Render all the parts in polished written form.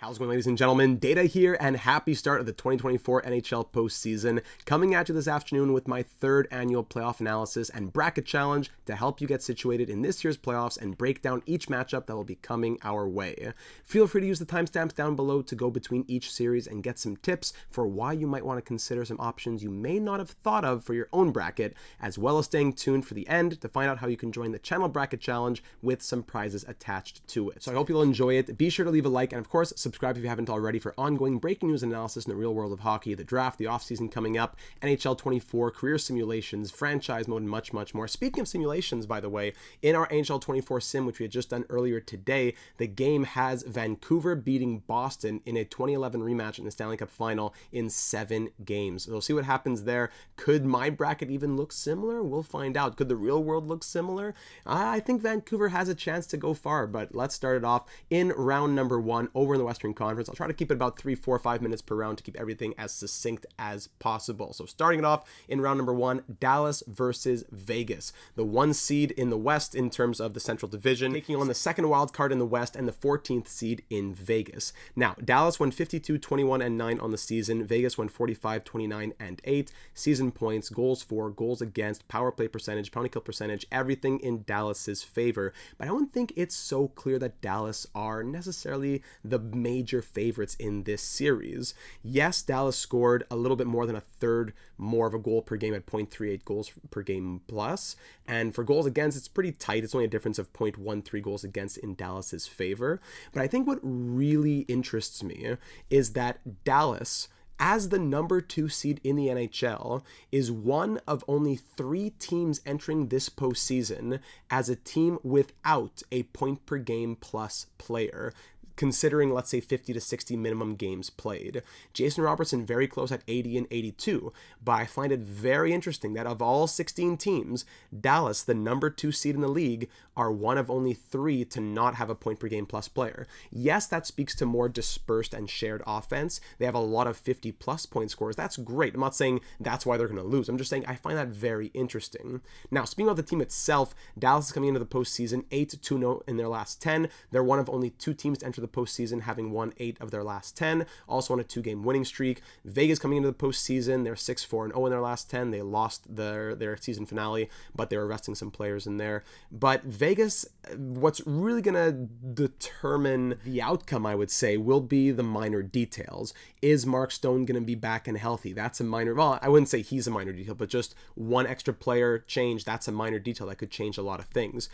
How's it going, ladies and gentlemen? Data here, and happy start of the 2024 NHL postseason. Coming at you this afternoon with my third annual playoff analysis and bracket challenge to help you get situated in this year's playoffs and break down each matchup that will be coming our way. Feel free to use the timestamps down below to go between each series and get some tips for why you might want to consider some options you may not have thought of for your own bracket, as well as staying tuned for the end to find out how you can join the channel bracket challenge with some prizes attached to it. So I hope you'll enjoy it. Be sure to leave a like and, of course, subscribe if you haven't already for ongoing breaking news and analysis in the real world of hockey, the draft, the offseason coming up, NHL 24, career simulations, franchise mode, and much, much more. Speaking of simulations, by the way, in our NHL 24 sim, which we had just done earlier today, the game has Vancouver beating Boston in a 2011 rematch in the Stanley Cup final in 7 games. So we'll see what happens there. Could my bracket even look similar? We'll find out. Could the real world look similar? I think Vancouver has a chance to go far, but let's start it off in round number 1 over in the Western Conference. I'll try to keep it about 3, 4, 5 minutes per round to keep everything as succinct as possible. So starting it off in round number 1, Dallas versus Vegas. The 1 seed in the West in terms of the Central Division, taking on the 2nd wild card in the West and the 14th seed in Vegas. Now, Dallas won 52-21-9 on the season. Vegas won 45-29-8. Season points, goals for, goals against, power play percentage, penalty kill percentage, everything in Dallas's favor. But I don't think it's so clear that Dallas are necessarily the major favorites in this series. Yes, Dallas scored a little bit more than a third more of a goal per game at 0.38 goals per game plus, and for goals against, it's pretty tight. It's only a difference of 0.13 goals against in Dallas's favor. But I think what really interests me is that Dallas, as the number 2 seed in the NHL, is one of only 3 teams entering this postseason as a team without a point per game plus player, considering, let's say, 50 to 60 minimum games played. Jason Robertson very close at 80 and 82, but I find it very interesting that of all 16 teams, Dallas, the number 2 seed in the league, are one of only 3 to not have a point per game plus player. Yes, that speaks to more dispersed and shared offense. They have a lot of 50 plus point scorers. That's great. I'm not saying that's why they're going to lose. I'm just saying I find that very interesting. Now, speaking of the team itself, Dallas is coming into the postseason 8-2-0 in their last 10. They're one of only 2 teams to enter the postseason, having won 8 of their last 10, also on a 2-game winning streak. Vegas coming into the postseason, they're 6-4-0 in their last 10. They lost their season finale, but they were resting some players in there. But Vegas, what's really going to determine the outcome, I would say, will be the minor details. Is Mark Stone going to be back and healthy? That's a minor, well, I wouldn't say he's a minor detail, but just one extra player change, that's a minor detail that could change a lot of things.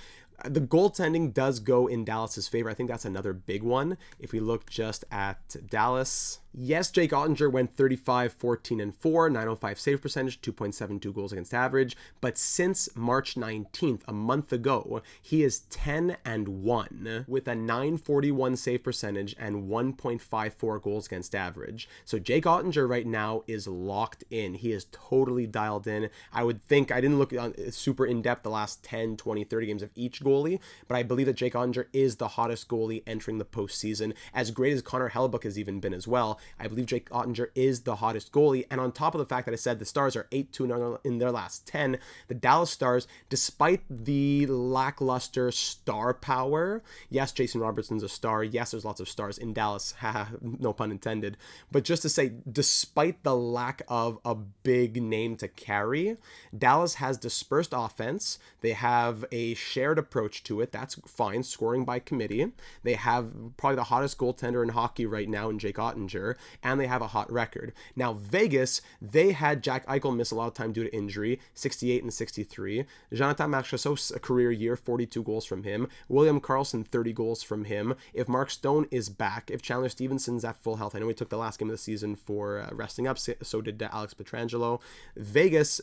The goaltending does go in Dallas's favor. I think that's another big one. If we look just at Dallas, yes, Jake Ottinger went 35-14-4, 905 save percentage, 2.72 goals against average. But since March 19th, a month ago, he is 10-1 with a 941 save percentage and 1.54 goals against average. So Jake Ottinger right now is locked in. He is totally dialed in. I would think, I didn't look super in depth the last 10, 20, 30 games of each goalie, but I believe that Jake Ottinger is the hottest goalie entering the postseason. As great as Connor Hellebuyck has even been as well, I believe Jake Ottinger is the hottest goalie. And on top of the fact that I said the Stars are 8-2 in their last 10, the Dallas Stars, despite the lackluster star power, yes, Jason Robertson's a star, yes, there's lots of stars in Dallas, no pun intended, but just to say, despite the lack of a big name to carry, Dallas has dispersed offense. They have a shared approach to it. That's fine, scoring by committee. They have probably the hottest goaltender in hockey right now in Jake Ottinger, and they have a hot record. Now, Vegas, they had Jack Eichel miss a lot of time due to injury, 68 and 63. Jonathan Marchessault's a career year, 42 goals from him. William Karlsson, 30 goals from him. If Mark Stone is back, if Chandler Stevenson's at full health, I know he took the last game of the season for resting up, so did Alex Pietrangelo. Vegas,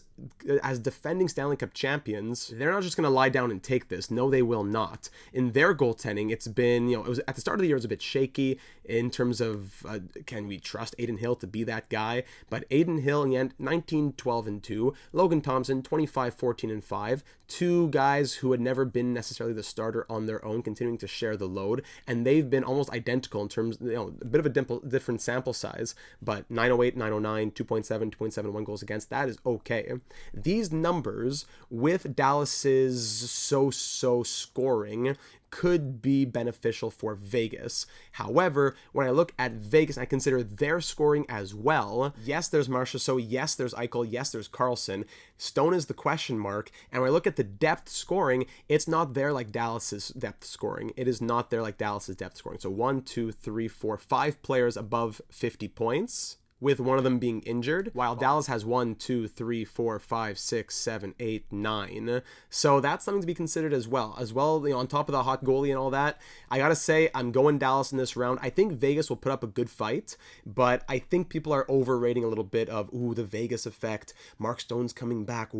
as defending Stanley Cup champions, they're not just going to lie down and take this. No, they will not. In their goaltending, it's been, it was at the start of the year, it was a bit shaky in terms of can we trust Adin Hill to be that guy? But Adin Hill in the end, 19-12-2. Logan Thompson, 25-14-5. 2 guys who had never been necessarily the starter on their own, continuing to share the load, and they've been almost identical in terms, a bit of a different sample size, but 908, 909, 2.7, 2.71 goals against, that is okay. These numbers with Dallas's so so scoring could be beneficial for Vegas. However, when I look at Vegas, I consider their scoring as well. Yes, there's Marchessault. Yes, there's Eichel. Yes, there's Carlson. Stone is the question mark. And when I look at the depth scoring, it's not there like Dallas's depth scoring. It is not there like Dallas's depth scoring. So 1, 2, 3, 4, 5 players above 50 points, with one of them being injured, while Dallas has 1, 2, 3, 4, 5, 6, 7, 8, 9. So that's something to be considered as well. On top of the hot goalie and all that, I gotta say, I'm going Dallas in this round. I think Vegas will put up a good fight, but I think people are overrating a little bit of, the Vegas effect. Mark Stone's coming back.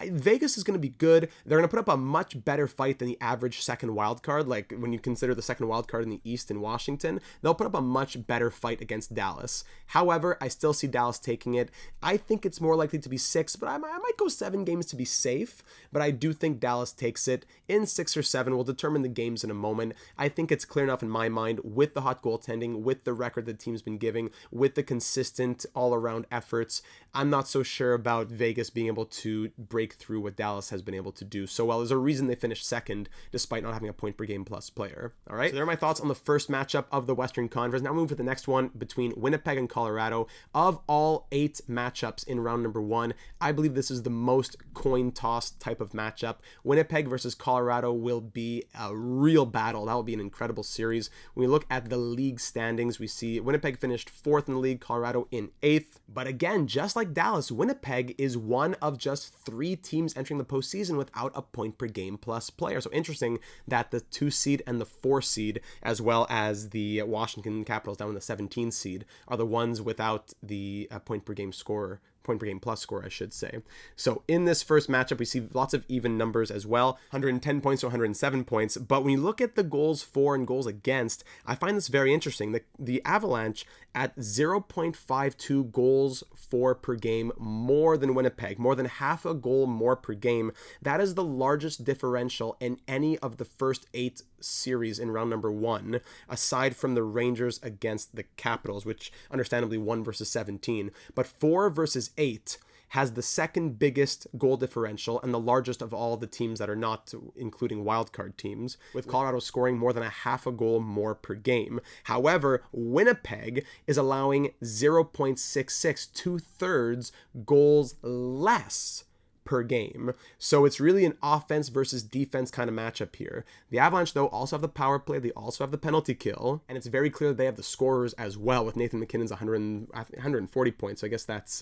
Vegas is going to be good. They're going to put up a much better fight than the average second wild card. Like when you consider the second wild card in the East in Washington, they'll put up a much better fight against Dallas. However, I still see Dallas taking it. I think it's more likely to be 6, but I might go 7 games to be safe. But I do think Dallas takes it in 6 or 7. We'll determine the games in a moment. I think it's clear enough in my mind with the hot goaltending, with the record the team's been giving, with the consistent all-around efforts. I'm not so sure about Vegas being able to break through what Dallas has been able to do so well. There's a reason they finished second despite not having a point per game plus player. All right, so there are my thoughts on the first matchup of the Western Conference. Now move to the next one between Winnipeg and Colorado. Of all 8 matchups in round number 1, I believe this is the most coin toss type of matchup. Winnipeg versus Colorado will be a real battle. That will be an incredible series. When we look at the league standings, we see Winnipeg finished 4th in the league, Colorado in 8th. But again, just like Dallas, Winnipeg is one of just 3 teams entering the postseason without a point per game plus player. So interesting that the 2 seed and the 4 seed, as well as the Washington Capitals down in the 17 seed, are the ones without the point per game plus score, I should say. So in this first matchup, we see lots of even numbers as well, 110 points to 107 points. But when you look at the goals for and goals against, I find this very interesting. The Avalanche at 0.52 goals for per game more than Winnipeg, more than half a goal more per game. That is the largest differential in any of the first 8 series in round number 1, aside from the Rangers against the Capitals, which understandably 1 versus 17. But 4 versus 8 has the second biggest goal differential and the largest of all the teams that are not including wildcard teams, with Colorado scoring more than a half a goal more per game. However, Winnipeg is allowing 0.66, 2/3 goals less per game. So it's really an offense versus defense kind of matchup here. The Avalanche, though, also have the power play. They also have the penalty kill. And it's very clear that they have the scorers as well, with Nathan MacKinnon's 140 points. So I guess that's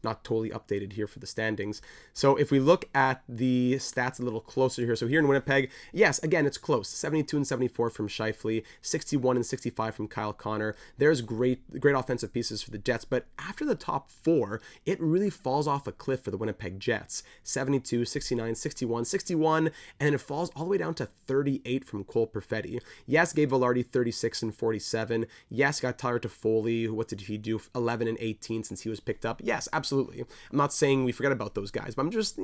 not totally updated here for the standings. So if we look at the stats a little closer here. So here in Winnipeg, yes, again, it's close. 72 and 74 from Scheifele, 61 and 65 from Kyle Connor. There's great offensive pieces for the Jets. But after the top 4, it really falls off a cliff for the Winnipeg Jets. 72, 69, 61, 61, and then it falls all the way down to 38 from Cole Perfetti. Yes, Gabe Velarde, 36 and 47. Yes, got Tyler Toffoli. What did he do? 11 and 18 since he was picked up. Yes, absolutely. I'm not saying we forget about those guys, but I'm just,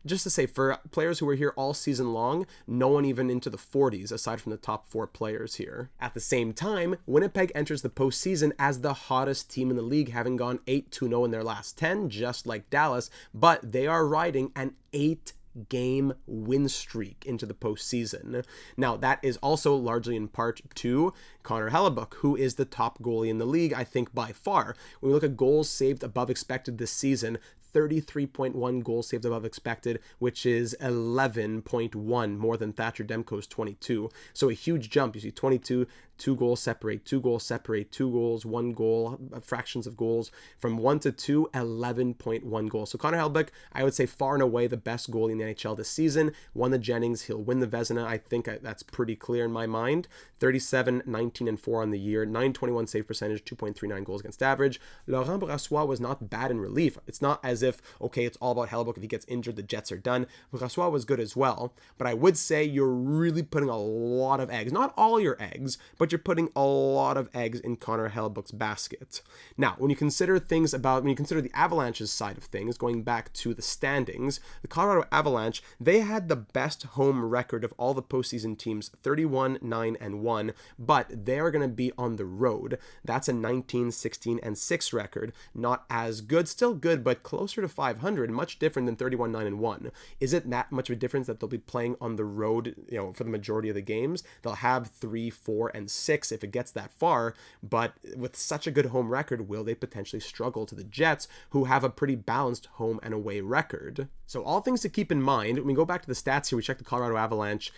just to say, for players who were here all season long, no one even into the 40s aside from the top 4 players here. At the same time, Winnipeg enters the postseason as the hottest team in the league, having gone 8-0 in their last 10, just like Dallas, but they are riding an 8-game win streak into the postseason. Now, that is also largely in part to Connor Hellebuyck, who is the top goalie in the league, I think, by far. When we look at goals saved above expected this season, 33.1 goals saved above expected, which is 11.1 more than Thatcher Demko's 22. So a huge jump. You see 22, 2 goals separate, 2 goals separate, 2 goals, 1 goal, fractions of goals. From 1 to 2, 11.1 goals. So Connor Hellebuyck, I would say far and away the best goalie in the NHL this season. Won the Jennings. He'll win the Vezina. I think that's pretty clear in my mind. 37, 19, and 4 on the year. 921 save percentage, 2.39 goals against average. Laurent Brassois was not bad in relief. It's not as if, okay, it's all about Hellebuyck. If he gets injured, the Jets are done. Brassois was good as well. But I would say you're really putting a lot of eggs. Not all your eggs, but but you're putting a lot of eggs in Connor Hellebuyck's basket. Now, when you consider the Avalanche's side of things, going back to the standings, the Colorado Avalanche, they had the best home record of all the postseason teams, 31-9-1, but they are going to be on the road. That's a 19-16-6 record. Not as good, still good, but closer to 500, much different than 31-9-1. Is it that much of a difference that they'll be playing on the road, for the majority of the games? They'll have 3, 4, and 6 if it gets that far, but with such a good home record, will they potentially struggle to the Jets, who have a pretty balanced home and away record? So all things to keep in mind. When we go back to the stats here, we check the Colorado Avalanche,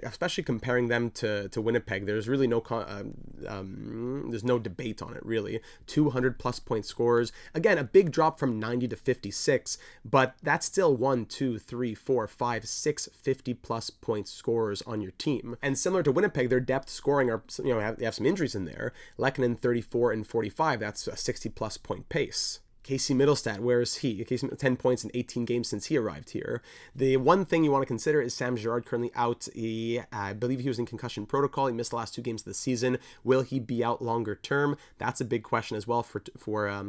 especially comparing them to Winnipeg, there's really there's no debate on it, really. 200 plus point scores. Again, a big drop from 90 to 56, but that's still 1, 2, 3, 4, 5, 6 50 plus point scorers on your team. And similar to Winnipeg, their depth scoring are, they have some injuries in there. Lehkonen 34 and 45, that's a 60 plus point pace. Casey Middlestat, where is he? Casey, 10 points in 18 games since he arrived here. The one thing you want to consider is Sam Girard currently out. I believe he was in concussion protocol. He missed the last 2 games of the season. Will he be out longer term? That's a big question as well for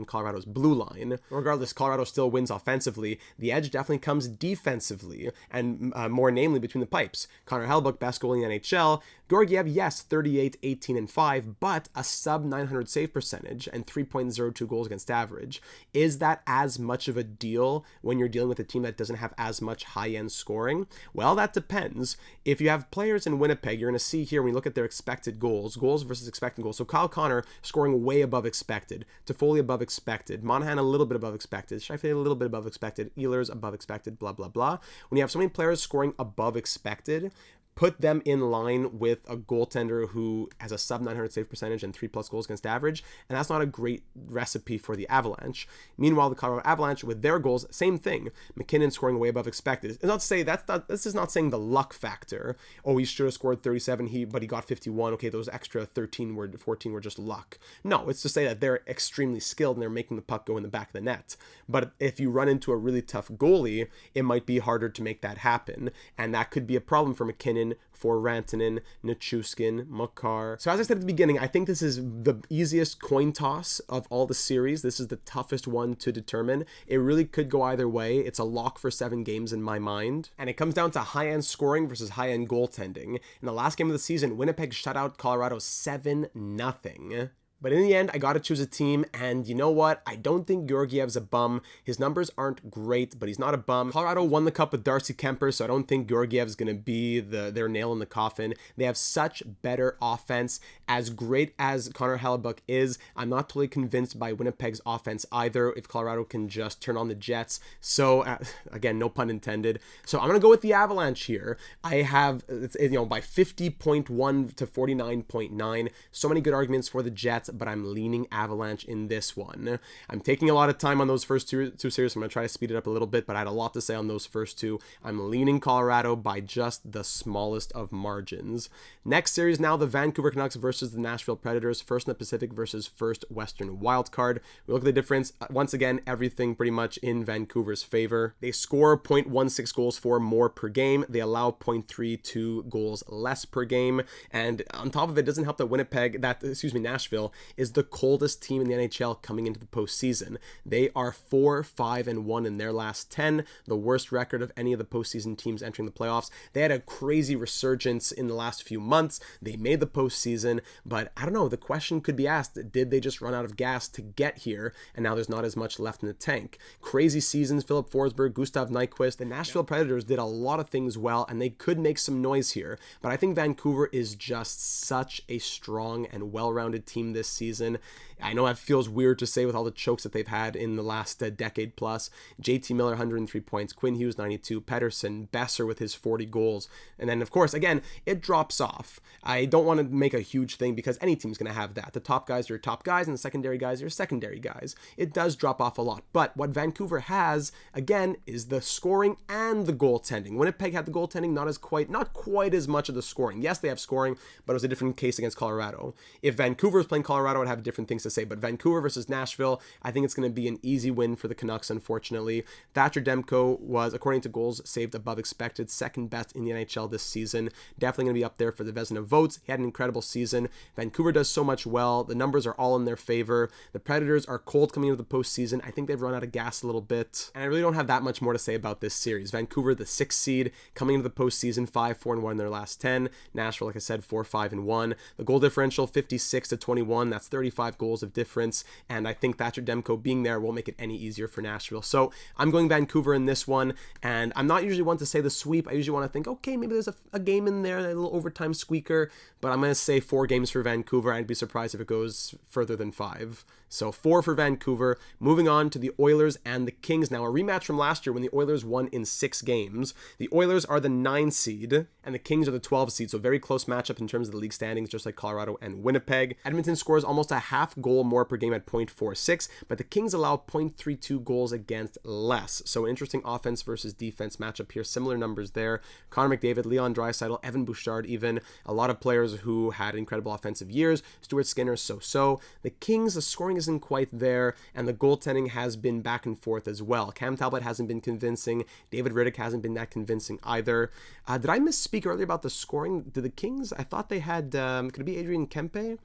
Colorado's blue line. Regardless, Colorado still wins offensively. The edge definitely comes defensively, and more namely between the pipes. Connor Hellebuyck, best goalie in the NHL. Georgiev, yes, 38, 18, and 5, but a sub 900 save percentage and 3.02 goals against average. Is that as much of a deal when you're dealing with a team that doesn't have as much high-end scoring? Well, that depends. If you have players in Winnipeg, you're going to see here when you look at their expected goals versus expected goals. So Kyle Connor scoring way above expected, Toffoli above expected, Monahan a little bit above expected, Scheifele a little bit above expected, Ehlers above expected, blah, blah, blah. When you have so many players scoring above expected, put them in line with a goaltender who has a sub 900 save percentage and 3 plus goals against average, and that's not a great recipe for the Avalanche. Meanwhile, the Colorado Avalanche with their goals, same thing. McKinnon scoring way above expected. It's not to say this is not saying the luck factor. Oh, he should have scored 37, but he got 51. Okay, those extra 14 were just luck. No, it's to say that they're extremely skilled and they're making the puck go in the back of the net. But if you run into a really tough goalie, it might be harder to make that happen, and that could be a problem for McKinnon, for Rantanen, Nichushkin, Makar. So as I said at the beginning, I think this is the easiest coin toss of all the series. This is the toughest one to determine. It really could go either way. It's a lock for 7 games in my mind. And it comes down to high-end scoring versus high-end goaltending. In the last game of the season, Winnipeg shut out Colorado 7-0. But in the end, I got to choose a team, and you know what? I don't think Georgiev's a bum. His numbers aren't great, but he's not a bum. Colorado won the cup with Darcy Kemper, so I don't think Georgiev's going to be their nail in the coffin. They have such better offense. As great as Connor Hellebuyck is, I'm not totally convinced by Winnipeg's offense either, if Colorado can just turn on the Jets. So, again, no pun intended. So I'm going to go with the Avalanche here. I have, by 50.1 to 49.9. So many good arguments for the Jets, but I'm leaning Avalanche in this one. I'm taking a lot of time on those first two series. I'm going to try to speed it up a little bit, but I had a lot to say on those first 2. I'm leaning Colorado by just the smallest of margins. Next series now, the Vancouver Canucks versus the Nashville Predators, first in the Pacific versus first Western wildcard. We look at the difference. Once again, everything pretty much in Vancouver's favor. They score 0.16 goals for more per game. They allow 0.32 goals less per game. And on top of it, doesn't help that Nashville is the coldest team in the NHL coming into the postseason. They are 4-5-1 in their last 10, the worst record of any of the postseason teams entering the playoffs. They had a crazy resurgence in the last few months. They made the postseason, but I don't know, the question could be asked, did they just run out of gas to get here, and now there's not as much left in the tank? Crazy seasons, Philip Forsberg, Gustav Nyquist. The Nashville Predators did a lot of things well, and they could make some noise here, but I think Vancouver is just such a strong and well-rounded team this season. I know that feels weird to say with all the chokes that they've had in the last decade plus. JT Miller, 103 points, Quinn Hughes, 92, Pettersson, Besser with his 40 goals. And then, of course, again, it drops off. I don't want to make a huge thing because any team's going to have that. The top guys are top guys and the secondary guys are secondary guys. It does drop off a lot. But what Vancouver has, again, is the scoring and the goaltending. Winnipeg had the goaltending, not quite as much of the scoring. Yes, they have scoring, but it was a different case against Colorado. If Vancouver was playing Colorado, I'd have different things to say. But Vancouver versus Nashville, I think it's going to be an easy win for the Canucks, unfortunately. Thatcher Demko was, according to goals saved above expected, second best in the NHL this season. Definitely going to be up there for the Vezina votes. He had an incredible season. Vancouver does so much well. The numbers are all in their favor. The Predators are cold coming into the postseason. I think they've run out of gas a little bit. And I really don't have that much more to say about this series. Vancouver, the 6th seed, coming into the postseason, 5-4-1 in their last 10. Nashville, like I said, 4-5-1. The goal differential, 56-21. That's 35 goals of difference. And I think Thatcher Demko being there won't make it any easier for Nashville. So I'm going Vancouver in this one. And I'm not usually one to say the sweep. I usually want to think, okay, maybe there's a game in there, a little overtime squeaker. But I'm going to say 4 games for Vancouver. I'd be surprised if it goes further than 5. So 4 for Vancouver. Moving on to the Oilers and the Kings. Now, a rematch from last year when the Oilers won in 6 games. The Oilers are the 9 seed and the Kings are the 12 seed. So very close matchup in terms of the league standings, just like Colorado and Winnipeg. Edmonton scores almost a half goal more per game at 0.46, but the Kings allow 0.32 goals against less. So interesting offense versus defense matchup here. Similar numbers there. Connor McDavid, Leon Draisaitl, Evan Bouchard even. A lot of players who had incredible offensive years. Stuart Skinner, so-so. The Kings, the scoring isn't quite there, and the goaltending has been back and forth as well. Cam Talbot hasn't been convincing. David Rittich hasn't been that convincing either. Did I misspeak earlier about the scoring? Did the Kings, I thought they had, could it be Adrian Kempe?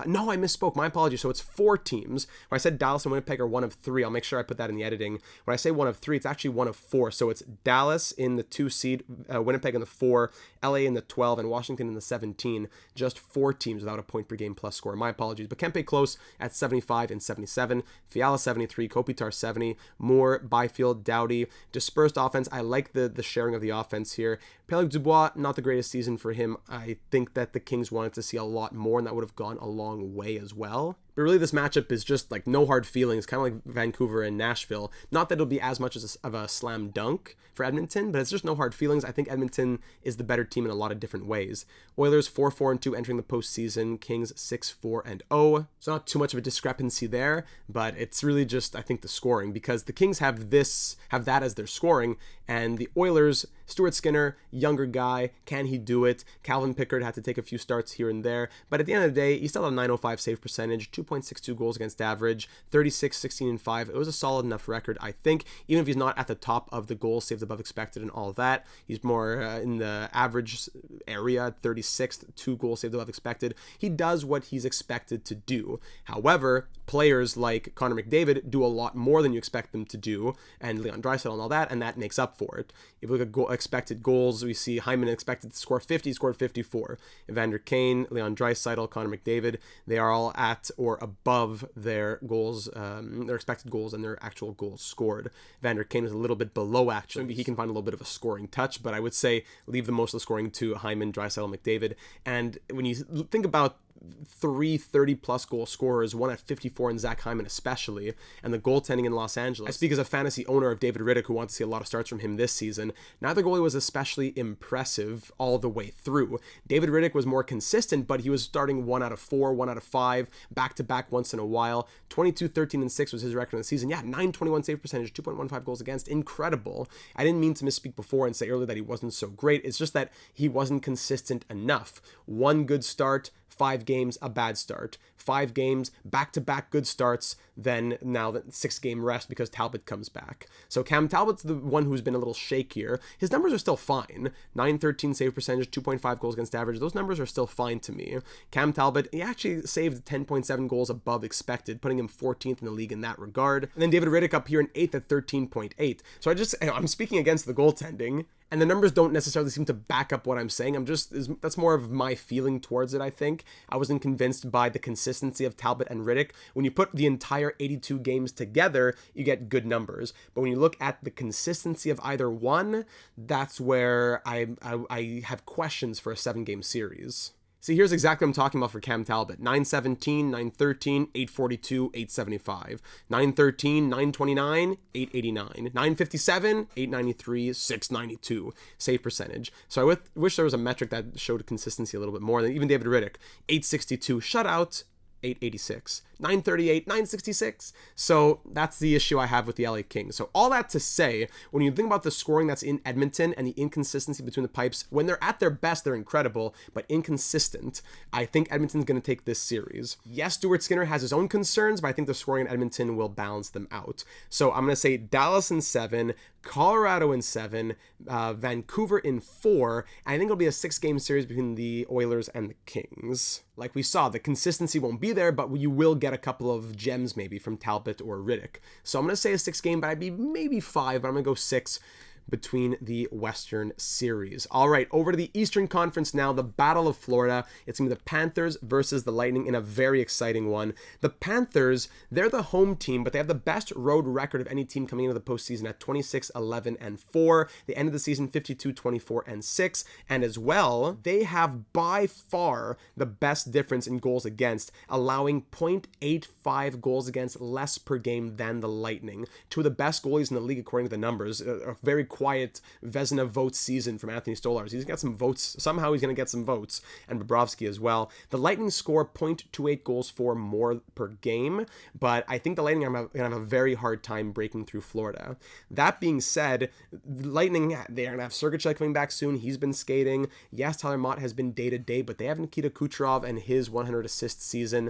No, I misspoke. My apologies. So it's 4 teams. When I said Dallas and Winnipeg are one of 3, I'll make sure I put that in the editing. When I say one of 3, it's actually one of 4. So it's Dallas in the 2 seed, Winnipeg in the 4, LA in the 12, and Washington in the 17. Just 4 teams without a point per game plus score. My apologies. But Kempe close at 75 and 77. Fiala 73, Kopitar 70, Moore, Byfield, Doughty. Dispersed offense. I like the sharing of the offense here. Pierre-Luc Dubois, not the greatest season for him. I think that the Kings wanted to see a lot more, and that would have gone a long way as well. But really, this matchup is just like no hard feelings, kind of like Vancouver and Nashville. Not that it'll be as much of a slam dunk for Edmonton, but it's just no hard feelings. I think Edmonton is the better team in a lot of different ways. Oilers 4-4-2 entering the postseason. Kings 6-4-0. So not too much of a discrepancy there, but it's really just, I think, the scoring, because the Kings have that as their scoring, and the Oilers, Stuart Skinner, younger guy, can he do it? Calvin Pickard had to take a few starts here and there, but at the end of the day, he still had a .905 save percentage, 2.62 goals against average, 36, 16, and 5. It was a solid enough record, I think, even if he's not at the top of the goals saved above expected and all that. He's more in the average area, 36th, 2 goals saved above expected. He does what he's expected to do. However, players like Connor McDavid do a lot more than you expect them to do, and Leon Draisaitl and all that, and that makes up for it. If we look at expected goals, we see Hyman expected to score 50, scored 54. Evander Kane, Leon Draisaitl, Connor McDavid, they are all at or above their goals, their expected goals and their actual goals scored. Evander Kane is a little bit below, actually. Maybe he can find a little bit of a scoring touch, but I would say leave the most of the scoring to Hyman, Draisaitl, McDavid. And when you think about 3 30-plus goal scorers, one at 54 in Zach Hyman especially, and the goaltending in Los Angeles. I speak as a fantasy owner of David Rittich, who wants to see a lot of starts from him this season. Neither goalie was especially impressive all the way through. David Rittich was more consistent, but he was starting 1 out of 4, 1 out of 5, back-to-back once in a while. 22, 13, and 6 was his record in the season. Yeah, 921 save percentage, 2.15 goals against. Incredible. I didn't mean to misspeak before and say earlier that he wasn't so great. It's just that he wasn't consistent enough. 1 good start, 5 games, a bad start. 5 games, back-to-back good starts, then now the 6-game rest because Talbot comes back. So Cam Talbot's the one who's been a little shakier. His numbers are still fine. 913 save percentage, 2.5 goals against average. Those numbers are still fine to me. Cam Talbot, he actually saved 10.7 goals above expected, putting him 14th in the league in that regard. And then David Rittich up here in 8th at 13.8. So I'm speaking against the goaltending, and the numbers don't necessarily seem to back up what I'm saying. That's more of my feeling towards it, I think. I wasn't convinced by the consistency of Talbot and Rittich. When you put the entire 82 games together, you get good numbers. But when you look at the consistency of either one, that's where I have questions for a 7-game series. See, here's exactly what I'm talking about for Cam Talbot. 917, 913, 842, 875. 913, 929, 889. 957, 893, 692. Save percentage. So I wish there was a metric that showed consistency a little bit more than even David Rittich. 862 shutout, 886, 938, 966. So that's the issue I have with the LA Kings. So all that to say, when you think about the scoring that's in Edmonton and the inconsistency between the pipes, when they're at their best, they're incredible, but inconsistent, I think Edmonton's going to take this series. Yes, Stuart Skinner has his own concerns, but I think the scoring in Edmonton will balance them out. So I'm going to say Dallas in 7, Colorado in 7, Vancouver in 4, and I think it'll be a 6-game series between the Oilers and the Kings. Like we saw, the consistency won't be there, but you will get a couple of gems maybe from Talbot or Riddick. So I'm going to say a 6-game, but I'd be maybe 5, but I'm going to go 6 between the Western Series. All right, over to the Eastern Conference now, the Battle of Florida. It's going to be the Panthers versus the Lightning in a very exciting one. The Panthers, they're the home team, but they have the best road record of any team coming into the postseason at 26-11-4. They ended the season 52-24-6, and as well, they have by far the best difference in goals against, allowing 0.85 goals against less per game than the Lightning. Two of the best goalies in the league according to the numbers. A very quiet Vezina vote season from Anthony Stolarz. He's got some votes. Somehow he's going to get some votes, and Bobrovsky as well. The Lightning score 0.28 goals for more per game, but I think the Lightning are going to have a very hard time breaking through Florida. That being said, Lightning, they're going to have Sergachev coming back soon. He's been skating. Yes, Tyler Mott has been day-to-day, but they have Nikita Kucherov and his 100-assist season.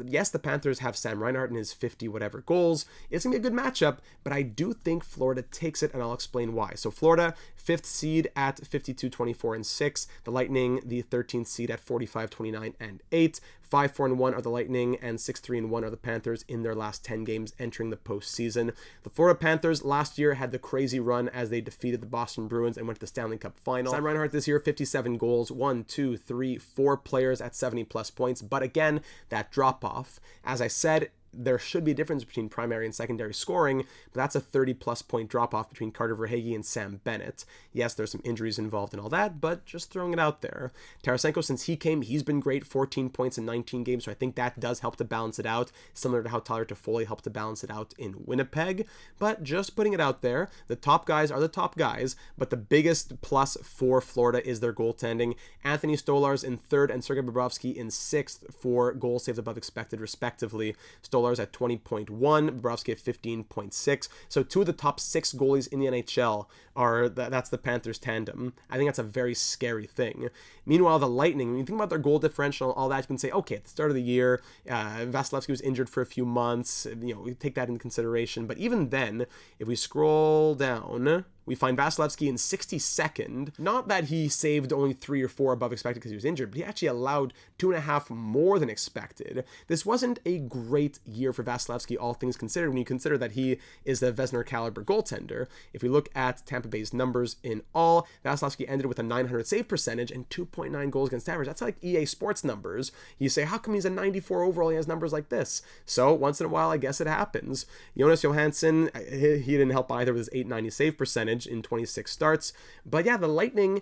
Yes, the Panthers have Sam Reinhart and his 50-whatever goals. It's going to be a good matchup, but I do think Florida takes it, and I'll explain why. So Florida, 5th seed at 52-24-6. The Lightning, the 13th seed at 45-29-8. 5-4-1 are the Lightning, and 6-3-1 are the Panthers in their last 10 games entering the postseason. The Florida Panthers last year had the crazy run as they defeated the Boston Bruins and went to the Stanley Cup final. Sam Reinhart this year, 57 goals, 4 players at 70+ points. But again, that drop off, as I said, there should be a difference between primary and secondary scoring, but that's a 30+ point drop off between Carter Verhaeghe and Sam Bennett. Yes, there's some injuries involved and all that, but just throwing it out there. Tarasenko, since he came, he's been great, 14 points in 19 games, so I think that does help to balance it out, similar to how Tyler Toffoli helped to balance it out in Winnipeg. But just putting it out there, the top guys are the top guys, but the biggest plus for Florida is their goaltending. Anthony Stolarz in 3rd and Sergei Bobrovsky in 6th for goals saved above expected, respectively. Stolarz at 20.1, Bobrovsky at 15.6. So 2 of the top 6 goalies in the NHL are that's the Panthers tandem. I think that's a very scary thing. Meanwhile, the Lightning, when you think about their goal differential, all that, you can say, okay, at the start of the year, Vasilevsky was injured for a few months. We take that into consideration. But even then, if we scroll down, we find Vasilevsky in 62nd. Not that he saved only 3 or 4 above expected because he was injured, but he actually allowed 2.5 more than expected. This wasn't a great year for Vasilevsky, all things considered, when you consider that he is the Vezina caliber goaltender. If we look at Tampa Bay's numbers in all, Vasilevsky ended with a 900 save percentage and 2.9 goals against average. That's like EA Sports numbers. You say, how come he's a 94 overall? He has numbers like this. So once in a while, I guess it happens. Jonas Johansson, he didn't help either with his 890 save percentage in 26 starts. But yeah, the Lightning,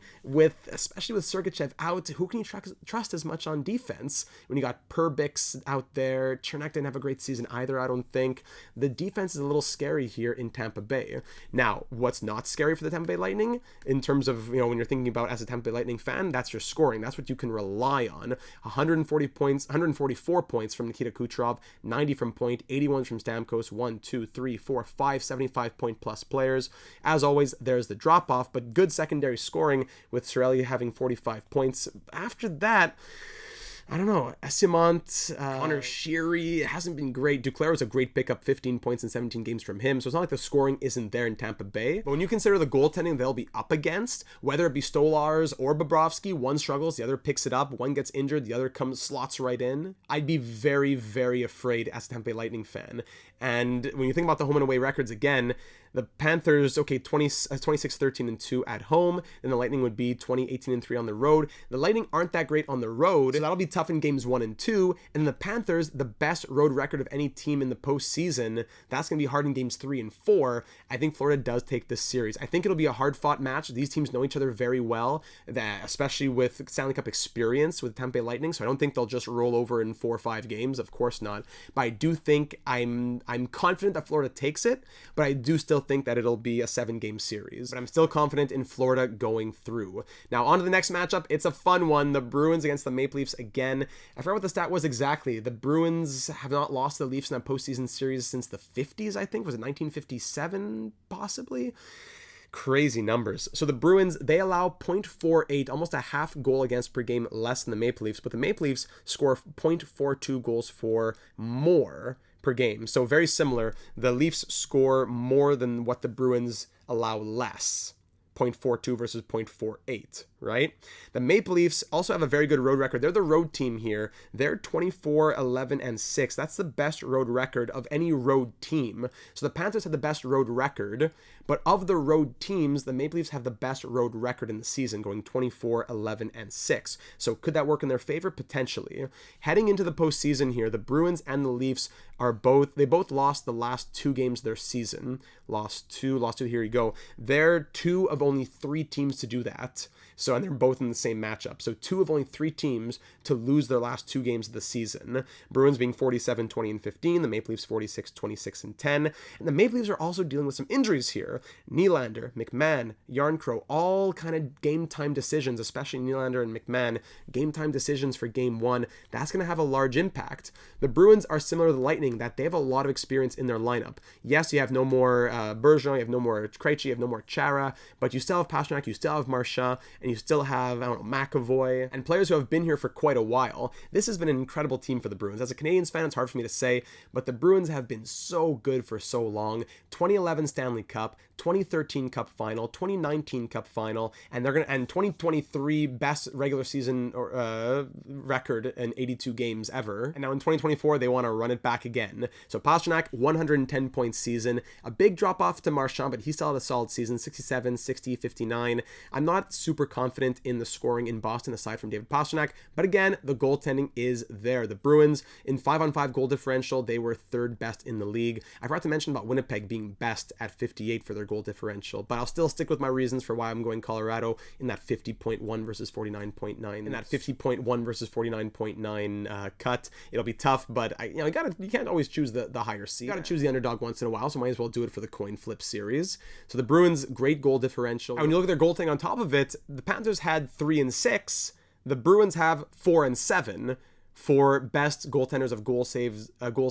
especially with Sergachev out, who can you trust as much on defense? When you got Perbix out there, Chernak didn't have a great season either, I don't think. The defense is a little scary here in Tampa Bay. Now, what's not scary for the Tampa Bay Lightning in terms of, when you're thinking about as a Tampa Bay Lightning fan, that's your scoring. That's what you can rely on. 144 points from Nikita Kucherov, 90 from Point, 81 from Stamkos, 5 75-point plus players. As always, there's the drop-off, but good secondary scoring with Cirelli having 45 points. After that, I don't know, Esimont, Connor Sheary, it hasn't been great. Duclair was a great pickup, 15 points in 17 games from him, so it's not like the scoring isn't there in Tampa Bay. But when you consider the goaltending they'll be up against, whether it be Stolarz or Bobrovsky, one struggles, the other picks it up, one gets injured, the other slots right in, I'd be very, very afraid as a Tampa Bay Lightning fan. And when you think about the home and away records again, the Panthers, 26-13-2 at home, and the Lightning would be 20-18-3 on the road. The Lightning aren't that great on the road, so that'll be tough in games 1 and 2. And the Panthers, the best road record of any team in the postseason, that's going to be hard in games 3 and 4. I think Florida does take this series. I think it'll be a hard-fought match. These teams know each other very well, especially with Stanley Cup experience with Tampa Bay Lightning, so I don't think they'll just roll over in 4 or 5 games. Of course not. But I do think I'm confident that Florida takes it, but I do still still think that it'll be a 7-game series, but I'm still confident in Florida going through. Now, on to the next matchup. It's a fun one. The Bruins against the Maple Leafs again. I forgot what the stat was exactly. The Bruins have not lost to the Leafs in a postseason series since the 50s, I think. Was it 1957, possibly? Crazy numbers. So the Bruins, they allow 0.48, almost a half goal against per game less than the Maple Leafs, but the Maple Leafs score 0.42 goals for more per game. So very similar. The Leafs score more than what the Bruins allow less. 0.42 versus 0.48, right? The Maple Leafs also have a very good road record. They're the road team here. They're 24-11-6. That's the best road record of any road team. So the Panthers have the best road record, but of the road teams, the Maple Leafs have the best road record in the season, going 24-11-6. So could that work in their favor? Potentially. Heading into the postseason here, the Bruins and the Leafs they both lost the last 2 games of their season. Lost two, here you go. They're 2 of only 3 teams to do that. So, and they're both in the same matchup. So 2 of only 3 teams to lose their last 2 games of the season. Bruins being 47-20-15, the Maple Leafs 46-26-10. And the Maple Leafs are also dealing with some injuries here. Nylander, McMahon, Yarncrow, all kind of game time decisions, especially Nylander and McMahon, game time decisions for game 1. That's going to have a large impact. The Bruins are similar to the Lightning, that they have a lot of experience in their lineup. Yes, you have no more Bergeron, you have no more Krejci, you have no more Chara, but you still have Pastrnak, you still have Marchand, and you still have, McAvoy, and players who have been here for quite a while. This has been an incredible team for the Bruins. As a Canadiens fan, it's hard for me to say, but the Bruins have been so good for so long. 2011 Stanley Cup, 2013 Cup Final, 2019 Cup Final, and 2023 best regular season record in 82 games ever. And now in 2024, they want to run it back again. So Pastrnak, 110 point season, a big drop off to Marchand, but he still had a solid season, 67, 60, 59. I'm not super confident in the scoring in Boston aside from David Pastrnak, but again, the goaltending is there. The Bruins, in 5-on-5 goal differential, they were 3rd best in the league. I forgot to mention about Winnipeg being best at 58 for their goal differential, but I'll still stick with my reasons for why I'm going Colorado in that 50.1 versus 49.9. In that 50.1 versus 49.9 cut. It'll be tough, but you can't always choose the higher seed. You gotta choose the underdog once in a while, so might as well do it for the coin flip series. So the Bruins, great goal differential. When you look at their goaltending on top of it, the Panthers had 3-6. The Bruins have 4-7 for best goaltenders of goals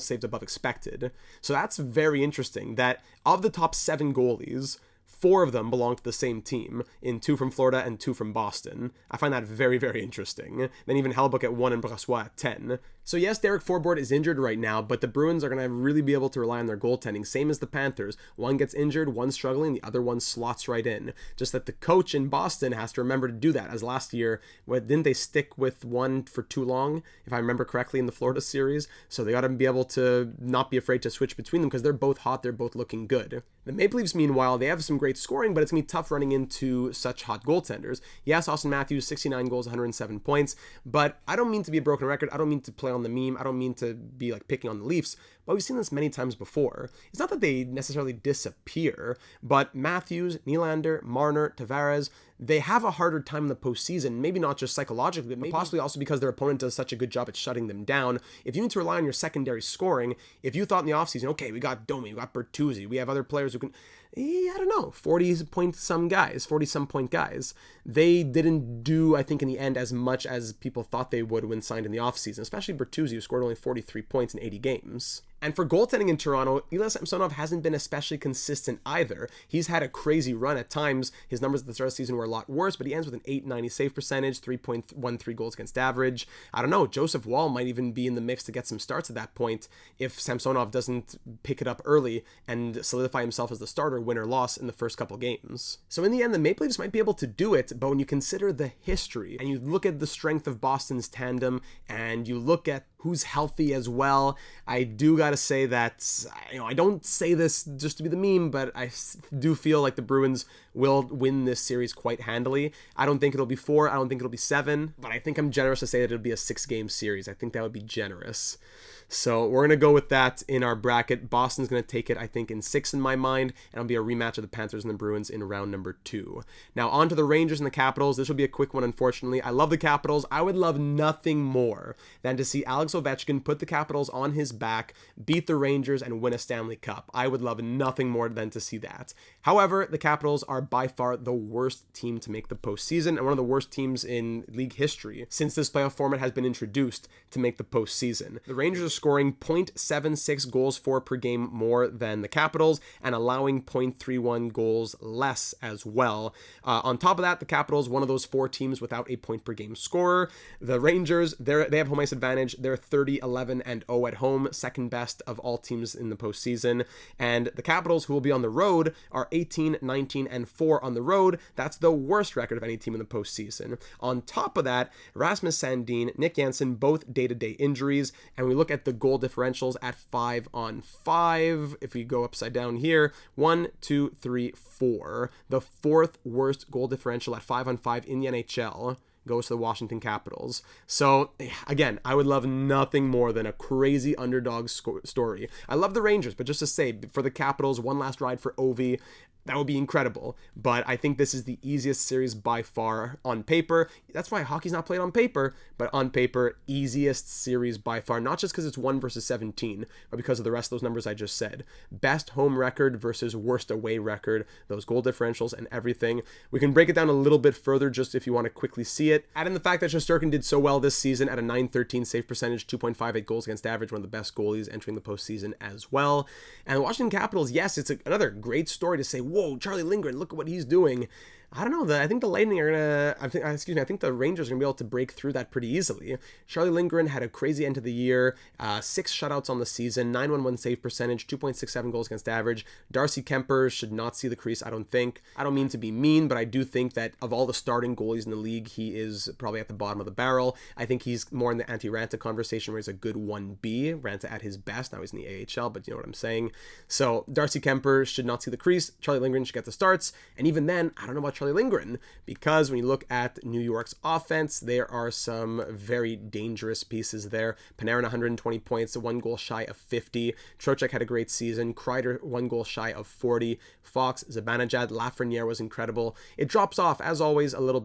saved above expected. So that's very interesting that of the top 7 goalies, 4 of them belong to the same team, in 2 from Florida and 2 from Boston. I find that very, very interesting. Then even Hellebuyck at 1 and Brossoit at 10. So yes, Derek Forbort is injured right now, but the Bruins are going to really be able to rely on their goaltending, same as the Panthers. One gets injured, one's struggling, the other one slots right in. Just that the coach in Boston has to remember to do that, as last year, didn't they stick with one for too long, if I remember correctly, in the Florida series? So they got to be able to not be afraid to switch between them, because they're both hot, they're both looking good. The Maple Leafs, meanwhile, they have some great scoring, but it's going to be tough running into such hot goaltenders. Yes, Austin Matthews, 69 goals, 107 points, but I don't mean to be a broken record. I don't mean to play on the meme. I don't mean to be like picking on the Leafs, but we've seen this many times before. It's not that they necessarily disappear, but Matthews, Nylander, Marner, Tavares, they have a harder time in the postseason, maybe not just psychologically, but possibly also because their opponent does such a good job at shutting them down. If you need to rely on your secondary scoring, if you thought in the offseason, okay, we got Domi, we got Bertuzzi, we have other players who can, I don't know, 40-some point guys. They didn't do, I think, in the end, as much as people thought they would when signed in the offseason, especially Bertuzzi, who scored only 43 points in 80 games. And for goaltending in Toronto, Ilya Samsonov hasn't been especially consistent either. He's had a crazy run at times. His numbers at the start of the season were a lot worse, but he ends with an .890 save percentage, 3.13 goals against average. I don't know, Joseph Wall might even be in the mix to get some starts at that point if Samsonov doesn't pick it up early and solidify himself as the starter, win or loss, in the first couple games. So in the end, the Maple Leafs might be able to do it, but when you consider the history, and you look at the strength of Boston's tandem, and you look at who's healthy as well, I do gotta say that, I don't say this just to be the meme, but I do feel like the Bruins will win this series quite handily. I don't think it'll be 4, I don't think it'll be 7, but I think I'm generous to say that it'll be a 6-game series. I think that would be generous. So we're going to go with that in our bracket. Boston's going to take it, I think, in 6 in my mind, and it'll be a rematch of the Panthers and the Bruins in round number 2. Now, on to the Rangers and the Capitals. This will be a quick one, unfortunately. I love the Capitals. I would love nothing more than to see Alex Alex Ovechkin put the Capitals on his back, beat the Rangers, and win a Stanley Cup. I would love nothing more than to see that. However, the Capitals are by far the worst team to make the postseason and one of the worst teams in league history since this playoff format has been introduced to make the postseason. The Rangers are scoring 0.76 goals for per game more than the Capitals and allowing 0.31 goals less as well. On top of that, the Capitals, one of those 4 teams without a point per game scorer. The Rangers, they have home ice advantage. They're 30-11-0 at home, second best of all teams in the postseason. And the Capitals, who will be on the road, are 18-19-4 on the road. That's the worst record of any team in the postseason. On top of that, Rasmus Sandin, Nick Jansen, both day-to-day injuries. And we look at the goal differentials at 5-on-5. If we go upside down here, 1, 2, 3, 4. The 4th worst goal differential at 5-on-5 in the NHL goes to the Washington Capitals. So again, I would love nothing more than a crazy underdog story. I love the Rangers, but just to say, for the Capitals, one last ride for Ovi, that would be incredible. But I think this is the easiest series by far on paper. That's why hockey's not played on paper, but on paper, easiest series by far. Not just because it's 1 versus 17, but because of the rest of those numbers I just said. Best home record versus worst away record, those goal differentials and everything. We can break it down a little bit further just if you want to quickly see it. Add in the fact that Shesterkin did so well this season at a .913 save percentage, 2.58 goals against average, one of the best goalies entering the postseason as well. And the Washington Capitals, yes, it's another great story to say, whoa, Charlie Lindgren, look at what he's doing. I don't know. I think the Lightning are gonna. I think the Rangers are gonna be able to break through that pretty easily. Charlie Lindgren had a crazy end of the year. 6 shutouts on the season, 911 save percentage, 2.67 goals against average. Darcy Kemper should not see the crease, I don't think. I don't mean to be mean, but I do think that of all the starting goalies in the league, he is probably at the bottom of the barrel. I think he's more in the Antti-Ranta conversation, where he's a good 1B. Ranta at his best. Now he's in the AHL, but you know what I'm saying. So Darcy Kemper should not see the crease. Charlie Lindgren should get the starts, and even then, I don't know about Charlie Lindgren, because when you look at New York's offense, there are some very dangerous pieces there. Panarin 120 points, 1 goal shy of 50. Trocheck had a great season. Kreider 1 goal shy of 40. Fox, Zibanejad, Lafreniere was incredible. It drops off, as always, a little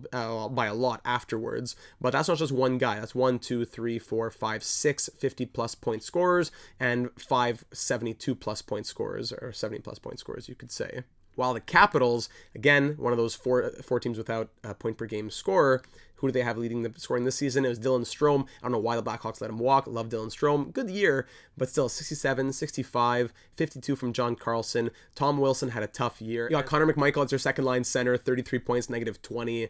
by a lot afterwards, but that's not just one guy. That's 1, 2, 3, 4, 5, 6 50-plus point scorers and 5 72-plus point scorers, or 70-plus point scorers, you could say. While the Capitals, again, one of those four teams without a point per game scorer, who do they have leading the scoring this season? It was Dylan Strome. I don't know why the Blackhawks let him walk. Love Dylan Strome. Good year, but still 67, 65, 52 from John Carlson. Tom Wilson had a tough year. You got Connor McMichael as your second line center, 33 points, -20.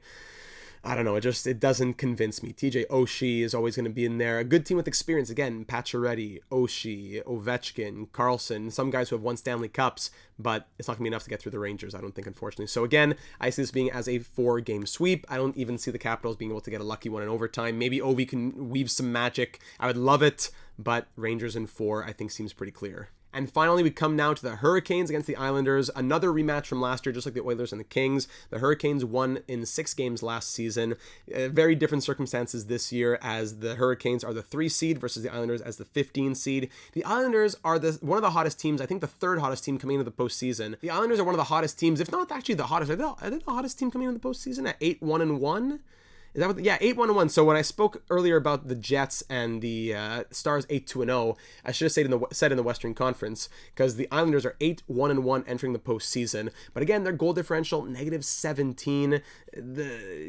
I don't know, it doesn't convince me. TJ Oshie is always going to be in there. A good team with experience. Again, Pacioretty, Oshie, Ovechkin, Carlson, some guys who have won Stanley Cups, but it's not going to be enough to get through the Rangers, I don't think, unfortunately. So again, I see this being as a 4-game sweep. I don't even see the Capitals being able to get a lucky one in overtime. Maybe Ovi can weave some magic. I would love it, but Rangers in 4, I think, seems pretty clear. And finally, we come now to the Hurricanes against the Islanders. Another rematch from last year, just like the Oilers and the Kings. The Hurricanes won in 6 games last season. Very different circumstances this year, as the Hurricanes are the 3 seed versus the Islanders as the 15 seed. The Islanders are one of the hottest teams, I think the 3rd hottest team coming into the postseason. The Islanders are one of the hottest teams, if not actually the hottest. Are they the hottest team coming into the postseason at 8-1-1? Is that what? Yeah, 8-1-1. So when I spoke earlier about the Jets and the Stars 8-2-0, I should have said in the Western Conference, because the Islanders are 8-1-1 entering the postseason. But again, their goal differential -17.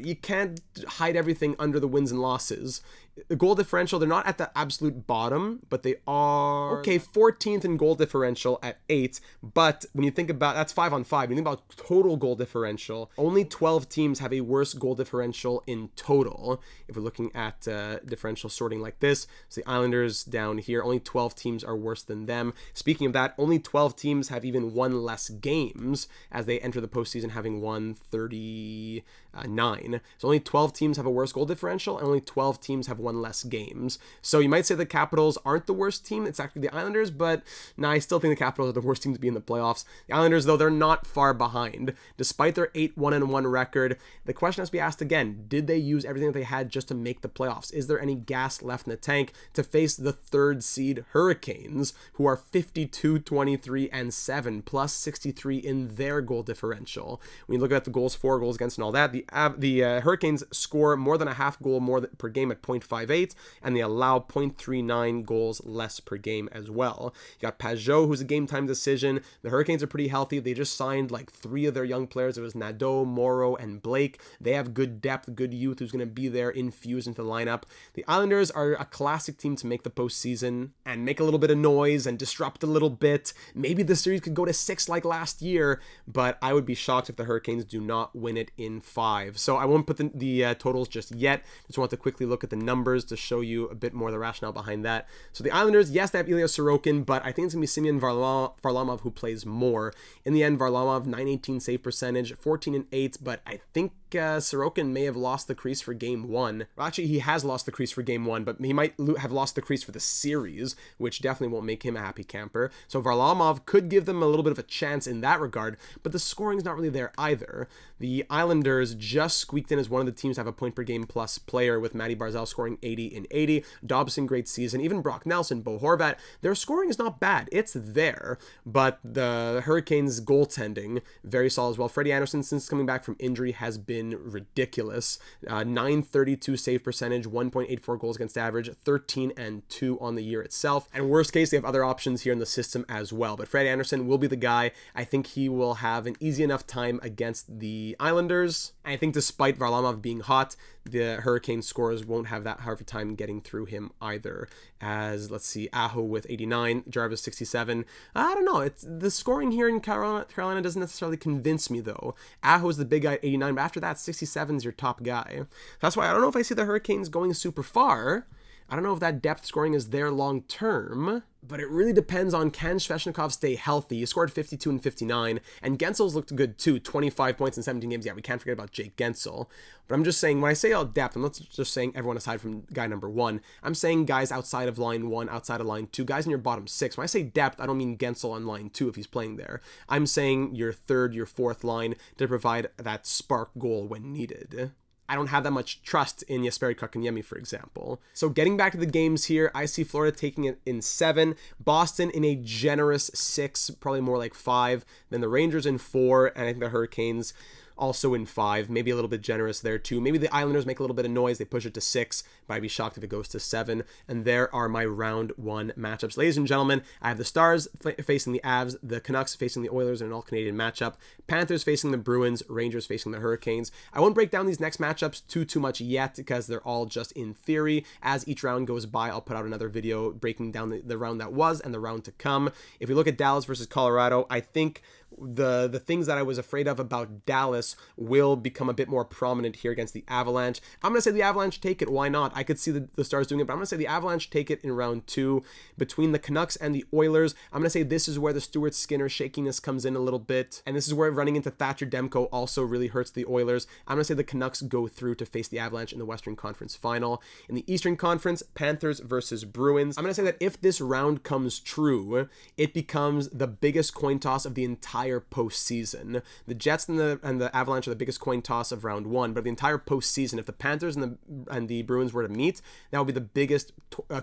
You can't hide everything under the wins and losses. The goal differential, they're not at the absolute bottom, but they are, 14th in goal differential at 8. But when you think about, that's 5-on-5. When you think about total goal differential, only 12 teams have a worse goal differential in total. If we're looking at differential sorting like this, so the Islanders down here, only 12 teams are worse than them. Speaking of that, only 12 teams have even 1 less games as they enter the postseason, having won 39. So only 12 teams have a worse goal differential, and only 12 teams have 1 less games. So you might say the Capitals aren't the worst team. It's actually the Islanders, but no, I still think the Capitals are the worst team to be in the playoffs. The Islanders, though, they're not far behind. Despite their 8-1-1 record, the question has to be asked again, did they use everything that they had just to make the playoffs? Is there any gas left in the tank to face the 3rd seed Hurricanes, who are 52-23-7, plus 63 in their goal differential? When you look at the goals for, goals against, and all that, the the Hurricanes score more than a half goal per game at 0.58, and they allow 0.39 goals less per game as well. You got Pajot, who's a game time decision. The Hurricanes are pretty healthy. They just signed like 3 of their young players. It was Nadeau, Morrow, and Blake. They have good depth, good youth who's going to be there infused into the lineup. The Islanders are a classic team to make the postseason and make a little bit of noise and disrupt a little bit. Maybe the series could go to 6 like last year, but I would be shocked if the Hurricanes do not win it in 5. So I won't put the totals just yet. Just want to quickly look at the numbers to show you a bit more of the rationale behind that. So the Islanders, yes, they have Ilya Sorokin, but I think it's going to be Semyon Varlamov who plays more. In the end, Varlamov, 918 save percentage, 14-8, but I think Sorokin may have lost the crease for game 1. Well, actually, he has lost the crease for game 1, but he might have lost the crease for the series, which definitely won't make him a happy camper. So Varlamov could give them a little bit of a chance in that regard, but the scoring's not really there either. The Islanders just squeaked in as one of the teams to have a point per game plus player, with Matty Barzal scoring 80 and 80. Dobson, great season. Even Brock Nelson, Bo Horvat, their scoring is not bad. It's there, but the Hurricanes' goaltending, very solid as well. Freddie Anderson, since coming back from injury, has been ridiculous. 932 save percentage, 1.84 goals against average, 13-2 on the year itself. And worst case, they have other options here in the system as well. But Freddie Anderson will be the guy. I think he will have an easy enough time against the Islanders. I think despite Varlamov being hot, the Hurricane scorers won't have that hard of a time getting through him either. As, let's see, Aho with 89, Jarvis 67. I don't know. It's the scoring here in Carolina doesn't necessarily convince me, though. Aho is the big guy at 89, but after that, 67 is your top guy. That's why I don't know if I see the Hurricanes going super far. I don't know if that depth scoring is there long term, but it really depends on, can Svechnikov stay healthy? He scored 52 and 59, and Gensel's looked good too, 25 points in 17 games. Yeah, we can't forget about Jake Gensel. But I'm just saying, when I say all depth, I'm not just saying everyone aside from guy number 1. I'm saying guys outside of line 1, outside of line 2, guys in your bottom 6. When I say depth, I don't mean Gensel on line 2 if he's playing there. I'm saying your 3rd, your 4th line to provide that spark goal when needed. I don't have that much trust in Jesperi Kotkaniemi, for example. So getting back to the games here, I see Florida taking it in 7, Boston in a generous 6, probably more like 5, then the Rangers in 4, and I think the Hurricanes also in 5, maybe a little bit generous there too. Maybe the Islanders make a little bit of noise, they push it to 6, but I'd be shocked if it goes to 7. And there are my round 1 matchups. Ladies and gentlemen, I have the Stars facing the Avs, the Canucks facing the Oilers in an all-Canadian matchup, Panthers facing the Bruins, Rangers facing the Hurricanes. I won't break down these next matchups too much yet, because they're all just in theory. As each round goes by, I'll put out another video breaking down the round that was and the round to come. If we look at Dallas versus Colorado, I think the things that I was afraid of about Dallas will become a bit more prominent here against the Avalanche. I'm going to say the Avalanche take it. Why not? I could see the Stars doing it, but I'm going to say the Avalanche take it in round 2. Between the Canucks and the Oilers, I'm going to say this is where the Stuart Skinner shakiness comes in a little bit, and this is where running into Thatcher Demko also really hurts the Oilers. I'm going to say the Canucks go through to face the Avalanche in the Western Conference Final. In the Eastern Conference, Panthers versus Bruins. I'm going to say that if this round comes true, it becomes the biggest coin toss of the entire postseason. The Jets and the Avalanche are the biggest coin toss of round 1, but the entire postseason, if the Panthers and the Bruins were to meet, that would be the biggest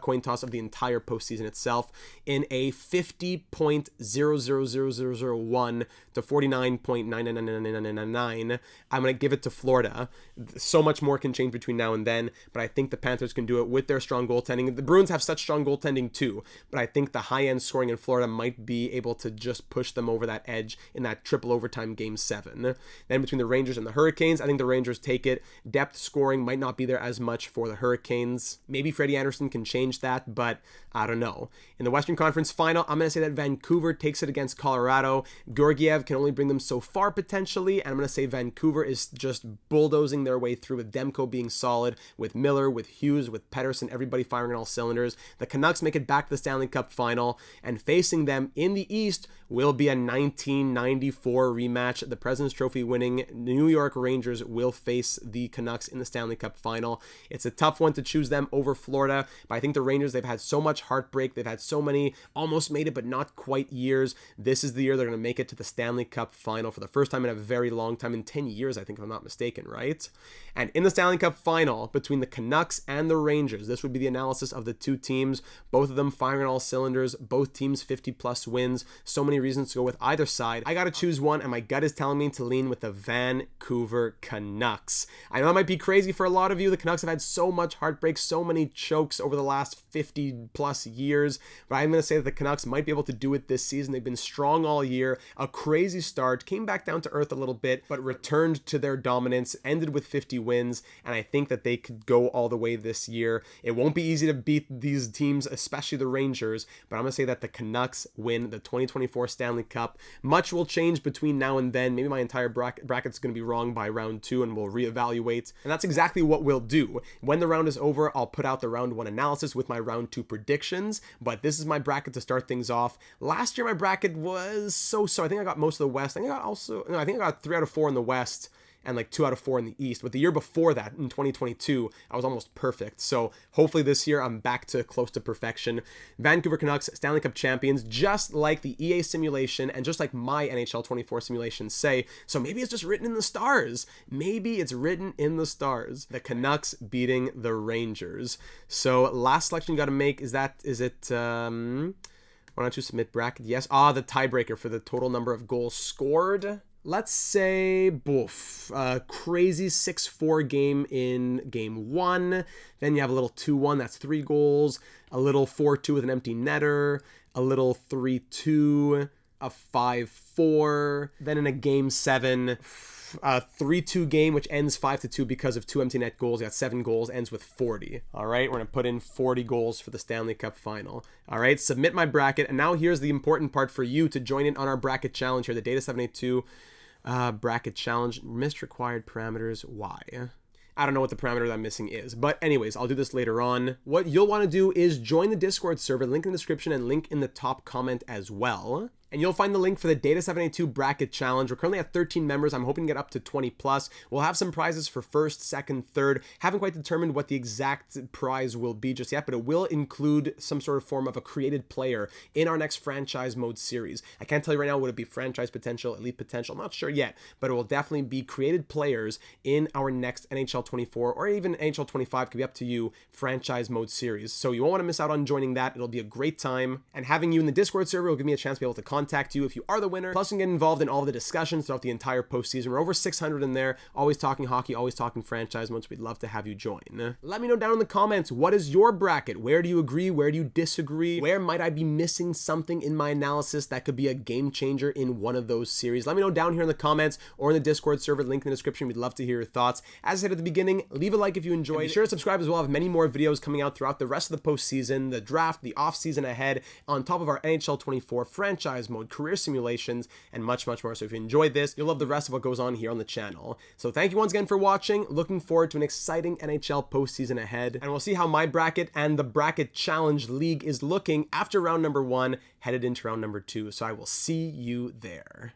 coin toss of the entire postseason itself, in a 50.000001 to 49.99999. I'm going to give it to Florida. So much more can change between now and then, but I think the Panthers can do it with their strong goaltending. The Bruins have such strong goaltending too, but I think the high-end scoring in Florida might be able to just push them over that edge in that triple overtime game 7. Then between the Rangers and the Hurricanes, I think the Rangers take it. Depth scoring might not be there as much for the Hurricanes. Maybe Freddie Anderson can change that, but I don't know. In the Western Conference Final, I'm going to say that Vancouver takes it against Colorado. Georgiev can only bring them so far potentially, and I'm going to say Vancouver is just bulldozing their way through, with Demko being solid, with Miller, with Hughes, with Pettersson, everybody firing on all cylinders. The Canucks make it back to the Stanley Cup Final, and facing them in the East will be a 1994 rematch. The President's Trophy winning New York Rangers will face the Canucks in the Stanley Cup Final. It's a tough one to choose them over Florida, but I think the Rangers, they've had so much heartbreak. They've had so many almost made it but not quite years. This is the year they're going to make it to the Stanley Cup Final for the first time in a very long time, in 10 years, I think, if I'm not mistaken, right? And in the Stanley Cup Final, between the Canucks and the Rangers, this would be the analysis of the two teams, both of them firing on all cylinders, both teams 50 plus wins, so many reasons to go with either side. I got to choose one, and my gut is telling me to lean with the Vancouver Canucks. I know that might be crazy for a lot of you. The Canucks have had so much heartbreak, so many chokes over the last 50 plus years, but I'm going to say that the Canucks might be able to do it this season. They've been strong all year, a crazy start, came back down to earth a little bit, but returned to their dominance, ended with 50 wins, and I think that they could go all the way this year. It won't be easy to beat these teams, especially the Rangers, but I'm going to say that the Canucks win the 2024 Stanley Cup. Much will change between now and then. Maybe my entire bracket's going to be wrong by round 2 and we'll reevaluate. And that's exactly what we'll do. When the round is over, I'll put out the round 1 analysis with my round 2 predictions, but this is my bracket to start things off. Last year, my bracket was so-so. I think I got most of the West. I think I got 3 out of 4 in the West and like 2 out of 4 in the East. But the year before that, in 2022, I was almost perfect. So hopefully this year I'm back to close to perfection. Vancouver Canucks, Stanley Cup champions, just like the EA simulation and just like my NHL 24 simulations say. So maybe it's just written in the stars. Maybe it's written in the stars. The Canucks beating the Rangers. So last selection you got to make is it why don't you submit bracket? Yes. The tiebreaker for the total number of goals scored. Let's say, crazy 6-4 game in game 1. Then you have a little 2-1, that's 3 goals. A little 4-2 with an empty netter. A little 3-2, a 5-4. Then in a game 7, a 3-2 game, which ends 5-2 because of 2 empty net goals. You got 7 goals, ends with 40. All right, we're going to put in 40 goals for the Stanley Cup final. All right, submit my bracket. And now here's the important part for you to join in on our bracket challenge here, the Data 782 bracket challenge. Missed required parameters. Why? I don't know what the parameter that I'm missing is. But anyways, I'll do this later on. What you'll want to do is join the Discord server, link in the description and link in the top comment as well. And you'll find the link for the Data 782 bracket challenge. We're currently at 13 members. I'm hoping to get up to 20 plus. We'll have some prizes for first, second, third. Haven't quite determined what the exact prize will be just yet, but it will include some sort of form of a created player in our next franchise mode series. I can't tell you right now, would it be franchise potential, elite potential? I'm not sure yet, but it will definitely be created players in our next NHL 24 or even NHL 25, could be up to you, franchise mode series. So you won't want to miss out on joining that. It'll be a great time. And having you in the Discord server will give me a chance to be able to contact you if you are the winner. Plus, you can get involved in all of the discussions throughout the entire postseason. We're over 600 in there, always talking hockey, always talking franchise modes. We'd love to have you join. Let me know down in the comments, what is your bracket? Where do you agree? Where do you disagree? Where might I be missing something in my analysis that could be a game changer in one of those series? Let me know down here in the comments or in the Discord server, link in the description. We'd love to hear your thoughts. As I said at the beginning, leave a like if you enjoyed. Be sure to subscribe as well. I have many more videos coming out throughout the rest of the postseason, the draft, the offseason ahead, on top of our NHL 24 franchise mode, career simulations, and much more. So if you enjoyed this, you'll love the rest of what goes on here on the channel. So thank you once again for watching. Looking forward to an exciting NHL postseason ahead, and we'll see how my bracket and the bracket challenge league is looking after round number 1, headed into round number 2. So I will see you there.